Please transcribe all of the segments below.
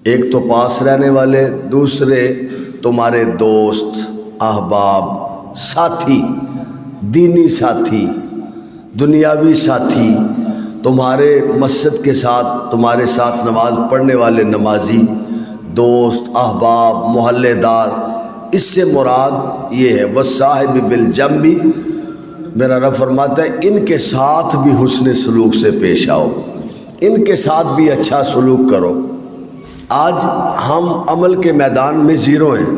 ایک تو پاس رہنے والے، دوسرے تمہارے دوست، احباب، ساتھی، دینی ساتھی، دنیاوی ساتھی، تمہارے مسجد کے ساتھ تمہارے ساتھ نماز پڑھنے والے نمازی، دوست، احباب، محلے دار، اس سے مراد یہ ہے وصاحب بالجنب۔ میرا رب فرماتا ہے ان کے ساتھ بھی حسن سلوک سے پیش آؤ، ان کے ساتھ بھی اچھا سلوک کرو۔ آج ہم عمل کے میدان میں زیرو ہیں،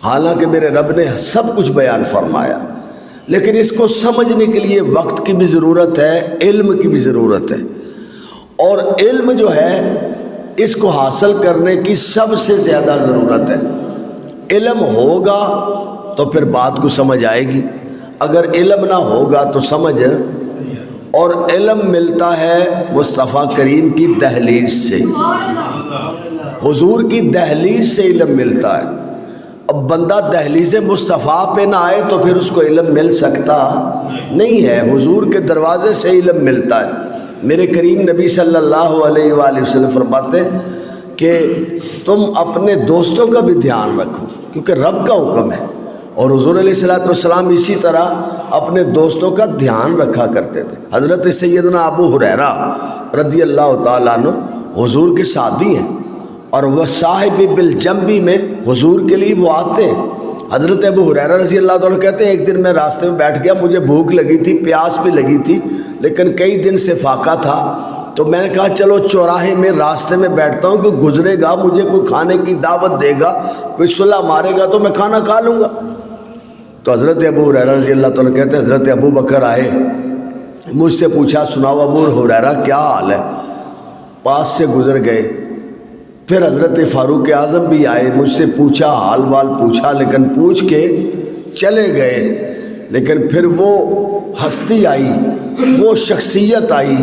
حالانکہ میرے رب نے سب کچھ بیان فرمایا، لیکن اس کو سمجھنے کے لیے وقت کی بھی ضرورت ہے، علم کی بھی ضرورت ہے، اور علم جو ہے اس کو حاصل کرنے کی سب سے زیادہ ضرورت ہے۔ علم ہوگا تو پھر بات کو سمجھ آئے گی، اگر علم نہ ہوگا تو سمجھ، اور علم ملتا ہے مصطفیٰ کریم کی دہلیز سے، حضور کی دہلیز سے علم ملتا ہے۔ اب بندہ دہلیز مصطفیٰ پہ نہ آئے تو پھر اس کو علم مل سکتا نہیں ہے، حضور کے دروازے سے علم ملتا ہے۔ میرے کریم نبی صلی اللہ علیہ وآلہ وسلم فرماتے ہیں کہ تم اپنے دوستوں کا بھی دھیان رکھو، کیونکہ رب کا حکم ہے، اور حضور علیہ السلام اسی طرح اپنے دوستوں کا دھیان رکھا کرتے تھے۔ حضرت سیدنا ابو ہریرہ رضی اللہ تعالیٰ عنہ حضور کے صحابی ہیں، اور وہ صاحب بالجنبی میں حضور کے لیے وہ آتے ہیں۔ حضرت ابو ہریرہ رضی اللہ تعالیٰ کہتے ہیں ایک دن میں راستے میں بیٹھ گیا، مجھے بھوک لگی تھی، پیاس بھی لگی تھی، لیکن کئی دن سے فاقہ تھا، تو میں نے کہا چلو چوراہے میں راستے میں بیٹھتا ہوں، کوئی گزرے گا مجھے کوئی کھانے کی دعوت دے گا، کوئی صلح مارے گا تو میں کھانا کھا لوں گا۔ تو حضرت ابو ہریرہ رضی اللہ تعالیٰ کہتے ہیں حضرت ابو بکر آئے، مجھ سے پوچھا سناؤ ابو ہریرہ کیا حال ہے، پاس سے گزر گئے۔ پھر حضرت فاروق اعظم بھی آئے، مجھ سے پوچھا، حال وال پوچھا، لیکن پوچھ کے چلے گئے۔ لیکن پھر وہ ہستی آئی، وہ شخصیت آئی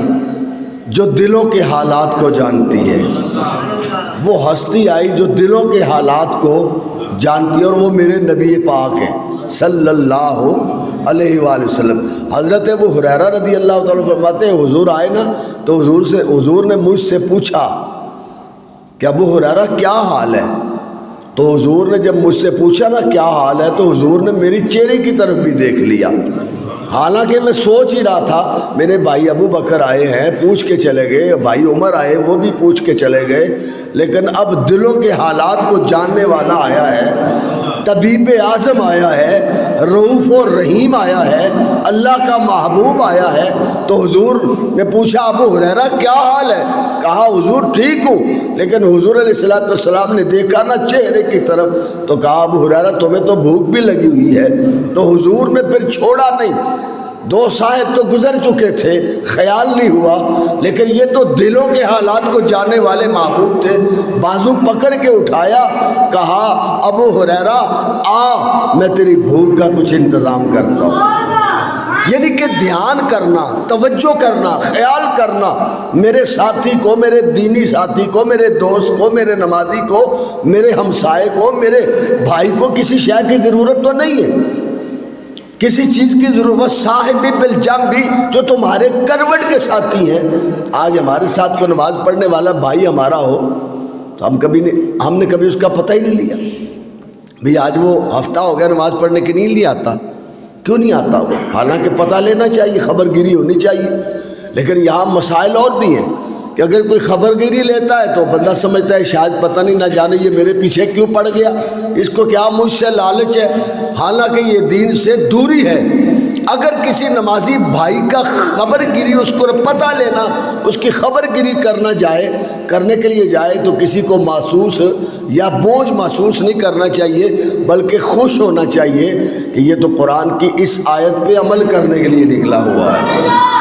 جو دلوں کے حالات کو جانتی ہے، وہ ہستی آئی جو دلوں کے حالات کو جانتی ہے، اور وہ میرے نبی پاک ہیں صلی اللہ علیہ وآلہ وسلم۔ حضرت ابو ہریرہ رضی اللہ تعالیٰ فرماتے ہیں حضور آئے نا تو حضور نے مجھ سے پوچھا کہ ابو ہریرہ کیا حال ہے، تو حضور نے جب مجھ سے پوچھا نا کیا حال ہے تو حضور نے میری چہرے کی طرف بھی دیکھ لیا، حالانکہ میں سوچ ہی رہا تھا میرے بھائی ابو بکر آئے ہیں پوچھ کے چلے گئے، بھائی عمر آئے وہ بھی پوچھ کے چلے گئے، لیکن اب دلوں کے حالات کو جاننے والا آیا ہے، طبیب اعظم آیا ہے، رؤوف و رحیم آیا ہے، اللہ کا محبوب آیا ہے۔ تو حضور نے پوچھا ابو ہریرہ کیا حال ہے، کہا حضور ٹھیک ہوں، لیکن حضور علیہ السلام نے دیکھا نا چہرے کی طرف تو کہا ابو ہریرہ تمہیں تو بھوک بھی لگی ہوئی ہے، تو حضور نے پھر چھوڑا نہیں۔ دو صاحب تو گزر چکے تھے، خیال نہیں ہوا، لیکن یہ تو دلوں کے حالات کو جاننے والے محبوب تھے، بازو پکڑ کے اٹھایا، کہا ابو ہریرہ آ میں تیری بھوک کا کچھ انتظام کرتا ہوں۔ یعنی کہ دھیان کرنا، توجہ کرنا، خیال کرنا، میرے ساتھی کو، میرے دینی ساتھی کو، میرے دوست کو، میرے نمازی کو، میرے ہمسائے کو، میرے بھائی کو کسی شے کی ضرورت تو نہیں ہے، کسی چیز کی ضرورت، صاحب بالجنب جو تمہارے کروٹ کے ساتھی ہیں۔ آج ہمارے ساتھ کوئی نماز پڑھنے والا بھائی ہمارا ہو تو ہم نے کبھی اس کا پتہ ہی نہیں لیا، بھئی آج وہ ہفتہ ہو گیا نماز پڑھنے کے نہیں آتا، کیوں نہیں آتا وہ؟ حالانکہ پتہ لینا چاہیے، خبر گیری ہونی چاہیے، لیکن یہاں مسائل اور بھی ہیں کہ اگر کوئی خبر گیری لیتا ہے تو بندہ سمجھتا ہے شاید پتہ نہیں نہ جانے یہ میرے پیچھے کیوں پڑ گیا، اس کو کیا مجھ سے لالچ ہے، حالانکہ یہ دین سے دوری ہے۔ اگر کسی نمازی بھائی کا خبر گیری، اس کو پتہ لینا، اس کی خبر گیری کرنے کے لیے جائے تو کسی کو محسوس یا بوجھ محسوس نہیں کرنا چاہیے، بلکہ خوش ہونا چاہیے کہ یہ تو قرآن کی اس آیت پہ عمل کرنے کے لیے نکلا ہوا ہے۔